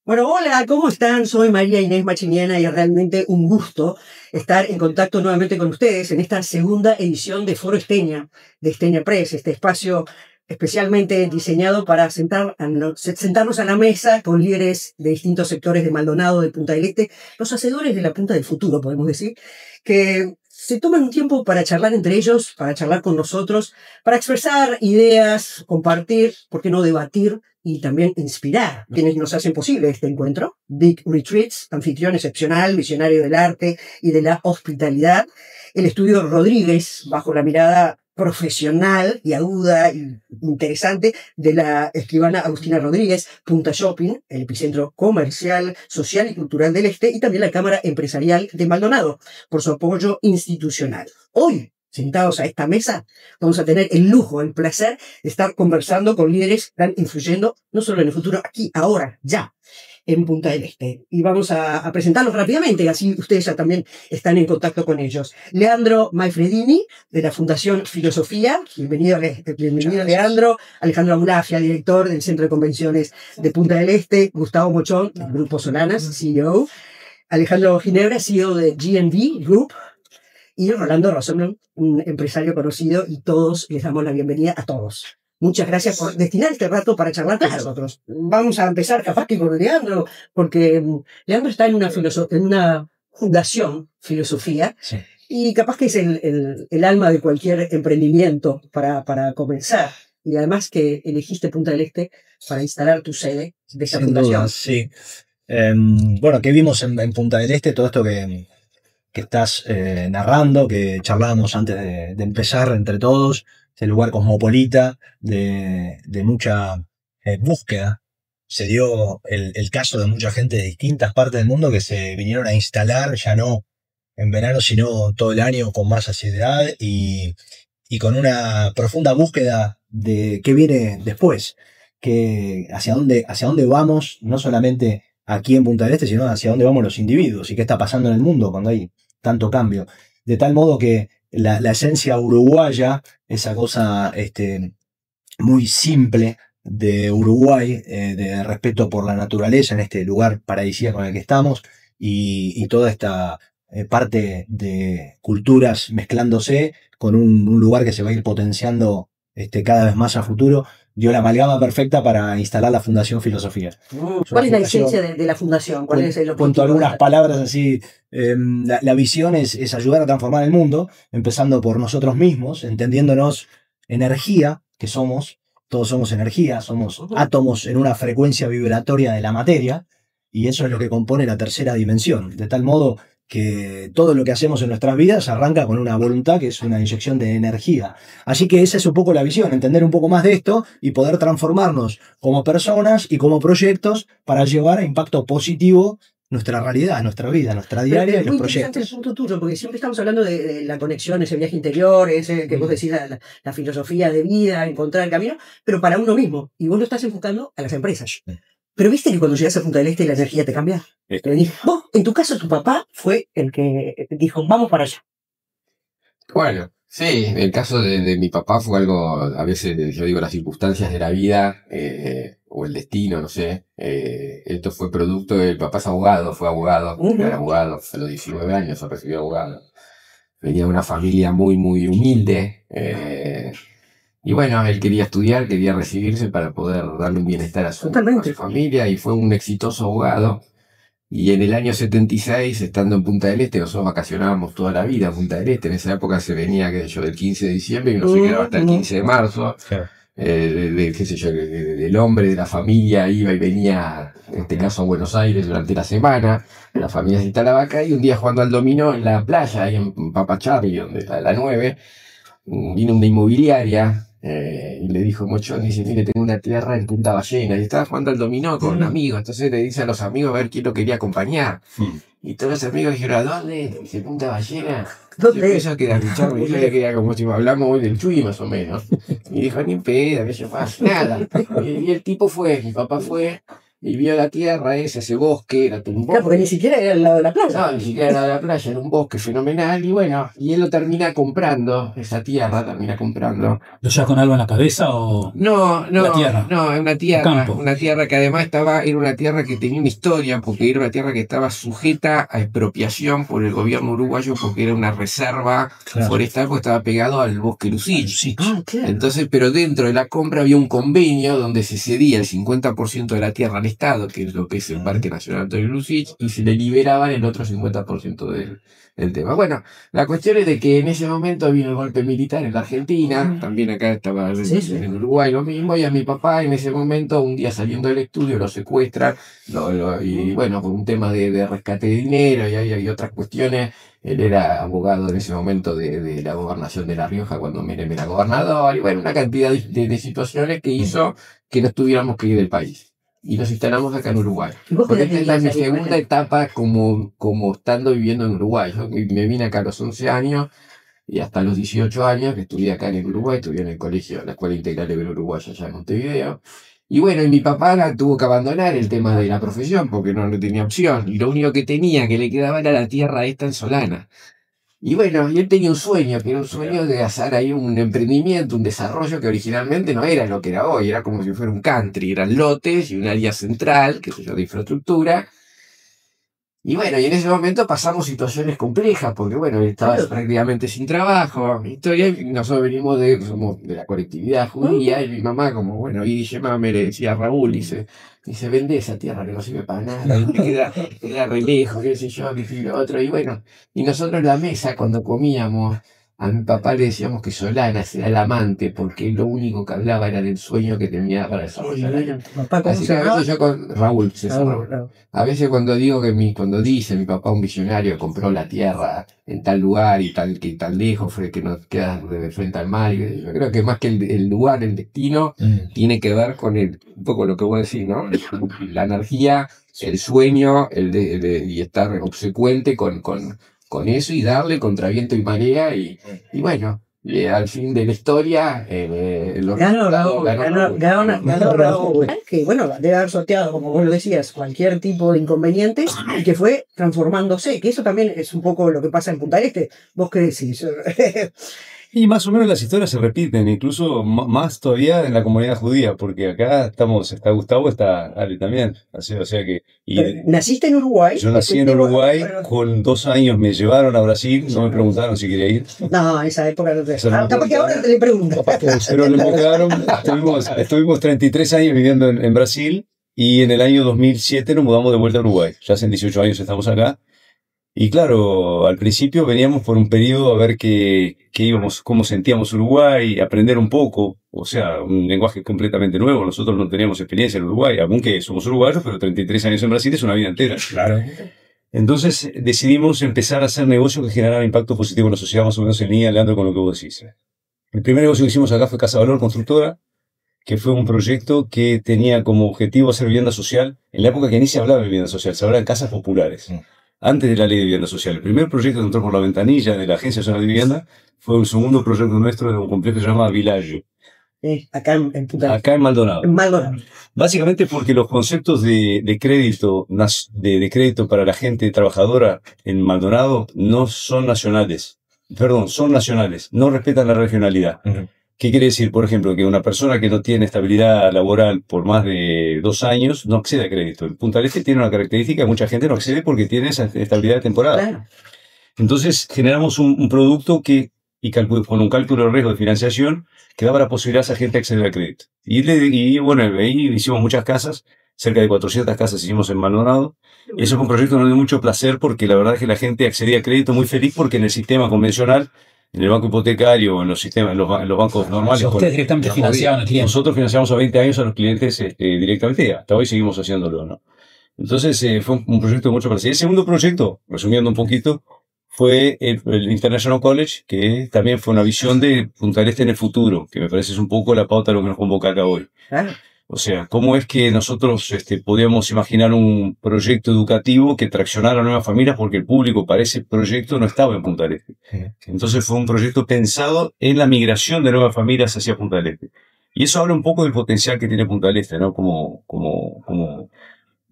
Bueno, hola, ¿cómo están? Soy María Inés Machiniana y es realmente un gusto estar en contacto nuevamente con ustedes en esta segunda edición de Foro Esteña, de Esteña Press, este espacio especialmente diseñado para sentarnos a la mesa con líderes de distintos sectores de Maldonado, de Punta del Este, los hacedores de la Punta del Futuro, podemos decir, que se toman un tiempo para charlar entre ellos, para charlar con nosotros, para expresar ideas, compartir, ¿por qué no debatir? Y también inspirar quienes nos hacen posible este encuentro. Big Retreats, anfitrión excepcional, visionario del arte y de la hospitalidad. El estudio Rodríguez, bajo la mirada profesional y aguda y interesante de la escribana Agustina Rodríguez. Punta Shopping, el epicentro comercial, social y cultural del Este, y también la Cámara Empresarial de Maldonado, por su apoyo institucional. Hoy, sentados a esta mesa, vamos a tener el lujo, el placer de estar conversando con líderes que están influyendo no solo en el futuro, aquí, ahora, ya, en Punta del Este. Y vamos a presentarlos rápidamente, así ustedes ya también están en contacto con ellos. Leandro Maifredini, de la Fundación Filosofía. Bienvenido Leandro. Alejandro Aulafia, director del Centro de Convenciones de Punta del Este. Gustavo Mochón, del Grupo Solanas, CEO. Alejandro Ginebra, CEO de GNV Group. Y Rolando Rosenblum, un empresario conocido, y todos les damos la bienvenida a todos. Muchas gracias por destinar este rato para charlar con nosotros. Vamos a empezar capaz que con Leandro, porque Leandro está en una fundación, filosofía, Sí. y capaz que es el alma de cualquier emprendimiento para comenzar. Y además que elegiste Punta del Este para instalar tu sede de esta Sin fundación. duda, sí. Bueno, ¿qué vimos en Punta del Este? Todo esto que estás narrando, que charlábamos antes de empezar entre todos, ese lugar cosmopolita de mucha búsqueda. Se dio el caso de mucha gente de distintas partes del mundo que se vinieron a instalar, ya no en verano, sino todo el año con más asiduidad y con una profunda búsqueda de qué viene después, que hacia dónde vamos, no solamente aquí en Punta del Este, sino hacia dónde vamos los individuos y qué está pasando en el mundo cuando hay tanto cambio. De tal modo que la esencia uruguaya, esa cosa muy simple de Uruguay, de respeto por la naturaleza en este lugar paradisíaco en el que estamos, y toda esta parte de culturas mezclándose con un lugar que se va a ir potenciando cada vez más a futuro, dio la amalgama perfecta para instalar la Fundación Filosofía. ¿Cuál es la esencia de la fundación? ¿Cuál es el objetivo? Cuento algunas palabras así. La visión es ayudar a transformar el mundo, empezando por nosotros mismos, entendiéndonos energía, que somos, todos somos energía, somos átomos en una frecuencia vibratoria de la materia, y eso es lo que compone la tercera dimensión, de tal modo que todo lo que hacemos en nuestras vidas arranca con una voluntad que es una inyección de energía. Así que esa es un poco la visión, entender un poco más de esto y poder transformarnos como personas y como proyectos para llevar a impacto positivo nuestra realidad, nuestra vida, nuestra diaria y los proyectos. Es muy interesante el punto tuyo, porque siempre estamos hablando de la conexión, ese viaje interior, ese que vos decís, la filosofía de vida, encontrar el camino, pero para uno mismo. Y vos lo estás enfocando a las empresas. Pero viste que cuando llegas a Punta del Este la energía te cambia. Vos, en tu caso, tu papá fue el que dijo, vamos para allá. Bueno, sí, el caso de mi papá fue algo, a veces yo digo las circunstancias de la vida, o el destino, no sé. Esto fue producto del papá es abogado, fue abogado, era abogado, a los 19 años se recibió abogado. Venía de una familia muy, muy humilde, y bueno, él quería estudiar, quería recibirse para poder darle un bienestar a su familia, y fue un exitoso abogado. Y en el año 76, estando en Punta del Este, nosotros vacacionábamos toda la vida en Punta del Este. En esa época se venía, qué sé yo, del 15 de diciembre y no se quedaba hasta el 15 de marzo. Claro. Qué sé yo, el hombre de la familia iba y venía, en este caso a Buenos Aires, durante la semana. La familia se instalaba acá y un día jugando al dominó en la playa, ahí en Papacharri, donde está la 9, vino una inmobiliaria. Y le dijo Mochón, dice, mire, tengo una tierra en Punta Ballena, y estaba jugando al dominó con un amigo, entonces le dice a los amigos a ver quién lo quería acompañar, y todos los amigos dijeron, ¿a dónde? Dice, Punta Ballena. ¿Dónde? Yo quería escucharme, yo le quería como si hablamos hoy del Chuy más o menos, y dijo, ni pedo, que yo pasa, nada, y el tipo fue, mi papá fue, y vio la tierra ese bosque, era todo un Claro, porque bosque. ni siquiera era al lado de la playa. No, ni siquiera era la playa, era un bosque fenomenal, y bueno, y él lo termina comprando, esa tierra termina comprando. ¿Lo llevas con algo en la cabeza o No, la tierra? no, es Campo. una tierra que además era una tierra que tenía una historia, porque era una tierra que estaba sujeta a expropiación por el gobierno uruguayo, porque era una reserva Claro. forestal, porque estaba pegado al bosque Lucich. Sí. Ah, claro. Entonces, pero dentro de la compra había un convenio donde se cedía el 50% de la tierra al Estado, que es lo que es el Parque Nacional Antonio Lucich, y se le liberaban el otro 50% del tema. Bueno, la cuestión es de que en ese momento vino el golpe militar en la Argentina, también acá estaba Sí, sí. en Uruguay lo mismo, y a mi papá en ese momento, un día saliendo del estudio, lo secuestran, y bueno, por un tema de rescate de dinero y otras cuestiones. Él era abogado en ese momento de la gobernación de La Rioja cuando Menem era gobernador, y bueno, una cantidad de situaciones que hizo que nos tuviéramos que ir del país. Y nos instalamos acá en Uruguay. ¿Y vos Porque qué esta es mi tenías ahí, segunda etapa como estando viviendo en Uruguay. Yo me vine acá a los 11 años y hasta los 18 años que estudié acá en Uruguay, estudié en el colegio, la Escuela Integral de Uruguay allá en Montevideo. Y bueno, y mi papá tuvo que abandonar el tema de la profesión porque no tenía opción. Y lo único que tenía que le quedaba era la tierra esta en Solana. Y bueno, y él tenía un sueño, que era un sueño de hacer ahí un emprendimiento, un desarrollo que originalmente no era lo que era hoy, era como si fuera un country, eran lotes y un área central, qué sé yo, de infraestructura. Y bueno, y en ese momento pasamos situaciones complejas, porque bueno, él estaba Claro. prácticamente sin trabajo, historia, y nosotros somos de la colectividad judía, y mi mamá, como bueno, y dice, mamá, me le decía a Raúl, dice, vende esa tierra que no sirve para nada, y queda re lejos, qué sé yo, qué sé lo otro, y bueno, y nosotros en la mesa, cuando comíamos, a mi papá le decíamos que Solana era el amante, porque lo único que hablaba era del sueño que tenía para desarrollar ahí. Papá, ¿cómo Así se que a llamaba? veces yo con Raúl, César Raúl. Raúl. A veces cuando digo cuando dice mi papá un visionario compró la tierra en tal lugar y tal, que tan lejos fue que nos queda de frente al mar, y yo creo que más que el lugar, el destino, tiene que ver con un poco lo que vos decís, ¿no? La energía, el sueño, y estar obsecuente con eso y darle contra viento y marea, y bueno, al fin de la historia, Ganó Raúl, que bueno, debe haber sorteado, como vos lo decías, cualquier tipo de inconveniente y que fue transformándose, que eso también es un poco lo que pasa en Punta del Este. ¿Vos qué decís? Y más o menos las historias se repiten, incluso más todavía en la comunidad judía, porque acá está Gustavo, está Ale también. Así, o sea que. ¿Naciste en Uruguay? Yo nací en Uruguay, con 2 años me llevaron a Brasil, no me preguntaron si quería ir. No, en esa época no te. Eso no Capaz que ahora te le preguntan. Pero le preguntaron, estuvimos 33 años viviendo en Brasil y en el año 2007 nos mudamos de vuelta a Uruguay. Ya hace 18 años estamos acá. Y claro, al principio veníamos por un periodo a ver qué íbamos, cómo sentíamos Uruguay, aprender un poco, o sea, un lenguaje completamente nuevo. Nosotros no teníamos experiencia en Uruguay, aunque somos uruguayos, pero 33 años en Brasil es una vida entera. Claro. Entonces decidimos empezar a hacer negocios que generaran impacto positivo en la sociedad, más o menos en línea, Leandro, con lo que vos decís. El primer negocio que hicimos acá fue Casa Valor Constructora, que fue un proyecto que tenía como objetivo hacer vivienda social. En la época que ni se hablaba de vivienda social, se hablaba de casas populares. Antes de la ley de vivienda social. El primer proyecto que entró por la ventanilla de la Agencia Nacional de Vivienda fue un segundo proyecto nuestro de un complejo que se llama Village. Acá en Punta del Este. Acá en Maldonado. En Maldonado. Básicamente porque los conceptos de crédito, de crédito para la gente trabajadora en Maldonado no son nacionales. Perdón, son nacionales. No respetan la regionalidad. ¿Qué quiere decir? Por ejemplo, que una persona que no tiene estabilidad laboral por más de 2 años no accede a crédito. El Punta del Este tiene una característica, mucha gente no accede porque tiene esa estabilidad de temporada. Claro. Entonces generamos un producto con un cálculo de riesgo de financiación que daba la posibilidad a esa gente de acceder al crédito. Y bueno, ahí hicimos muchas casas, cerca de 400 casas hicimos en Maldonado. Eso fue un proyecto que nos dio mucho placer porque la verdad es que la gente accedía al crédito muy feliz porque en el sistema convencional, en el banco hipotecario, en los sistemas, en los bancos normales. Ustedes directamente financiaban al cliente. Nosotros financiamos a 20 años a los clientes directamente, hasta hoy seguimos haciéndolo, ¿no? Entonces fue un proyecto de mucho placer. El segundo proyecto, resumiendo un poquito, fue el International College, que también fue una visión de Punta del Este en el futuro, que me parece es un poco la pauta de lo que nos convoca acá hoy. O sea, ¿cómo es que nosotros podíamos imaginar un proyecto educativo que traccionara a nuevas familias? Porque el público para ese proyecto no estaba en Punta del Este. Entonces fue un proyecto pensado en la migración de nuevas familias hacia Punta del Este. Y eso habla un poco del potencial que tiene Punta del Este, ¿no? Como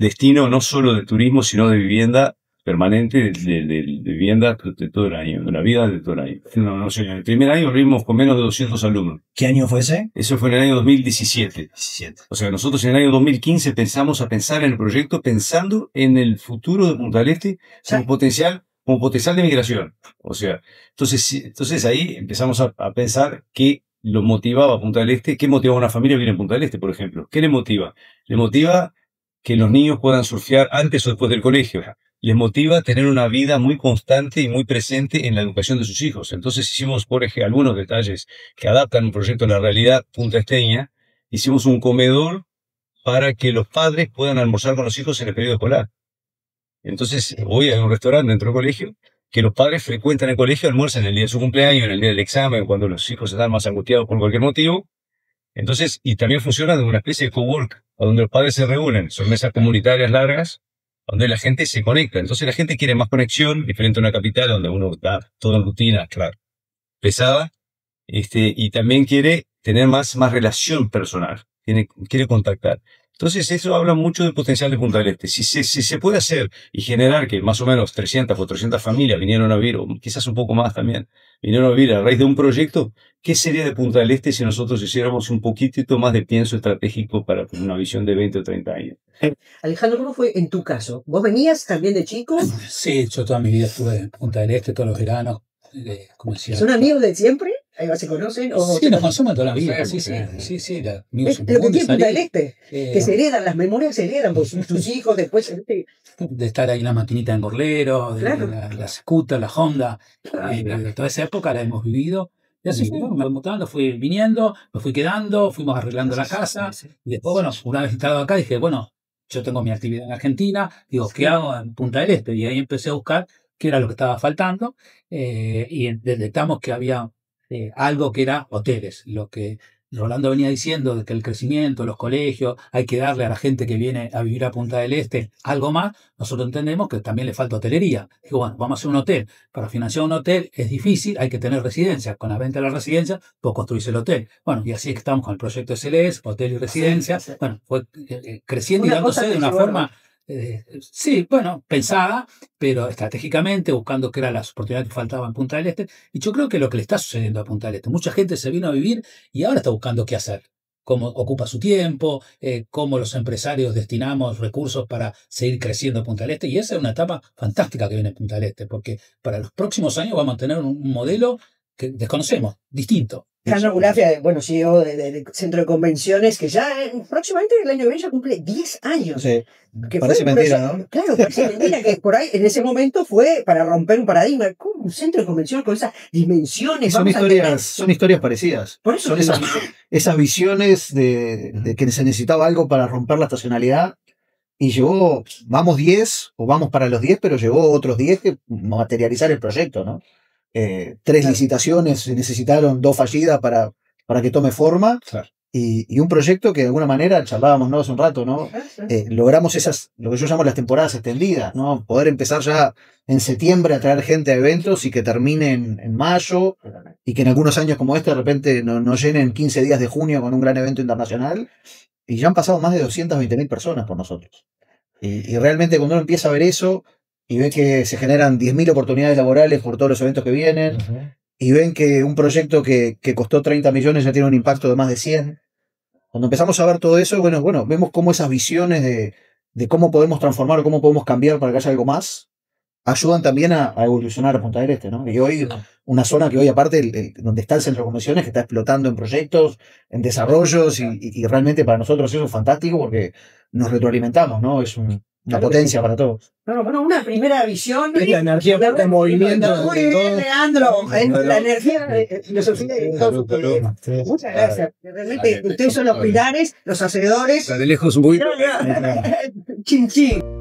destino no solo de turismo, sino de vivienda permanente, de vivienda de todo el año, de la vida de todo el año. No sé, en el primer año abrimos con menos de 200 alumnos. ¿Qué año fue ese? Eso fue en el año 2017. O sea, nosotros en el año 2015 empezamos a pensar en el proyecto pensando en el futuro de Punta del Este como potencial de migración. O sea, entonces ahí empezamos a pensar qué lo motivaba a Punta del Este, qué motivaba a una familia a vivir en Punta del Este, por ejemplo. ¿Qué le motiva? Le motiva que los niños puedan surfear antes o después del colegio. Les motiva tener una vida muy constante y muy presente en la educación de sus hijos. Entonces hicimos, por ejemplo, algunos detalles que adaptan un proyecto a la realidad puntaesteña. Hicimos un comedor para que los padres puedan almorzar con los hijos en el periodo escolar. Entonces, hoy hay un restaurante dentro del colegio que los padres frecuentan el colegio, almuerzan el día de su cumpleaños, en el día del examen, cuando los hijos están más angustiados por cualquier motivo. Entonces, y también funciona de una especie de cowork, a donde los padres se reúnen. Son mesas comunitarias largas, donde la gente se conecta. Entonces la gente quiere más conexión, diferente a una capital donde uno da toda en rutina, claro, pesada, y también quiere tener más relación personal, quiere contactar. Entonces eso habla mucho del potencial de Punta del Este. Si se puede hacer y generar que más o menos 300 o 400 familias vinieron a vivir, o quizás un poco más también, vinieron a vivir a raíz de un proyecto, ¿qué sería de Punta del Este si nosotros hiciéramos un poquitito más de pienso estratégico para una visión de 20 o 30 años? Alejandro, ¿cómo fue en tu caso? ¿Vos venías también de chico? Sí, yo toda mi vida estuve en Punta del Este, todos los veranos. Como decía, ¿Son amigos de siempre? ¿Ahí se conocen? ¿O sí, nos conocemos toda la vida. No Sí, sé, amigos en lo que común, tiene de Punta del salir, Este, que se heredan, las memorias se heredan por tus hijos después. de estar ahí en la maquinita en Gorlero, de Claro. la scooter, la Honda, de toda esa época la hemos vivido. Y así fue, me mutando, fui viniendo, me fui quedando, fuimos arreglando la casa. Y después, bueno, una vez instalado acá, dije, bueno, yo tengo mi actividad en Argentina, digo, ¿qué hago en Punta del Este? Y ahí empecé a buscar qué era lo que estaba faltando, y detectamos que había algo que era hoteles, lo que Rolando venía diciendo, de que el crecimiento, los colegios, hay que darle a la gente que viene a vivir a Punta del Este algo más. Nosotros entendemos que también le falta hotelería. Digo, bueno, vamos a hacer un hotel. Para financiar un hotel es difícil, hay que tener residencia. Con la venta de la residencia, pues construirse el hotel. Bueno, y así es que estamos con el proyecto SLS, hotel y residencia. Sí. Bueno, fue creciendo y dándose de una forma... sí, bueno, pensada, pero estratégicamente, buscando qué eran las oportunidades que faltaban en Punta del Este. Y yo creo que lo que le está sucediendo a Punta del Este, mucha gente se vino a vivir y ahora está buscando qué hacer, cómo ocupa su tiempo, cómo los empresarios destinamos recursos para seguir creciendo en Punta del Este. Y esa es una etapa fantástica que viene en Punta del Este, porque para los próximos años vamos a tener un modelo que desconocemos, distinto. Alejandro Gulafia, bueno, CEO del Centro de Convenciones, que ya próximamente el año que viene ya cumple 10 años. Sí, que parece mentira, ¿no? Claro, parece mentira que por ahí, en ese momento fue para romper un paradigma. ¿Cómo un centro de convenciones con esas dimensiones? Son historias parecidas. Por eso son esas visiones de que se necesitaba algo para romper la estacionalidad. Y llevó, vamos 10, o vamos para los 10, pero llevó otros 10 que materializar el proyecto, ¿no? 3 licitaciones, se necesitaron 2 fallidas para que tome forma. Claro. Y un proyecto que de alguna manera, charlábamos, ¿no?, hace un rato, ¿no? Logramos lo que yo llamo las temporadas extendidas, ¿no? Poder empezar ya en septiembre a traer gente a eventos y que terminen en mayo, y que en algunos años como este de repente nos llenen 15 días de junio con un gran evento internacional. Y ya han pasado más de 220.000 personas por nosotros. Y realmente cuando uno empieza a ver eso y ve que se generan 10.000 oportunidades laborales por todos los eventos que vienen, y ven que un proyecto que costó 30 millones ya tiene un impacto de más de 100. Cuando empezamos a ver todo eso, bueno, vemos cómo esas visiones de cómo podemos transformar o cómo podemos cambiar para que haya algo más, ayudan también a evolucionar a Punta del Este, ¿no? Y hoy, una zona que hoy aparte, donde está el centro de convenciones, que está explotando en proyectos, en desarrollos, y realmente para nosotros eso es fantástico porque nos retroalimentamos, ¿no? Es una potencia para todos. Bueno, una primera visión. Es la energía de movimiento. Muy bien, Leandro. La energía de filosofía y todo. Muchas gracias. Realmente ustedes son los pilares, los hacedores. Está de lejos muy. Chin, chin.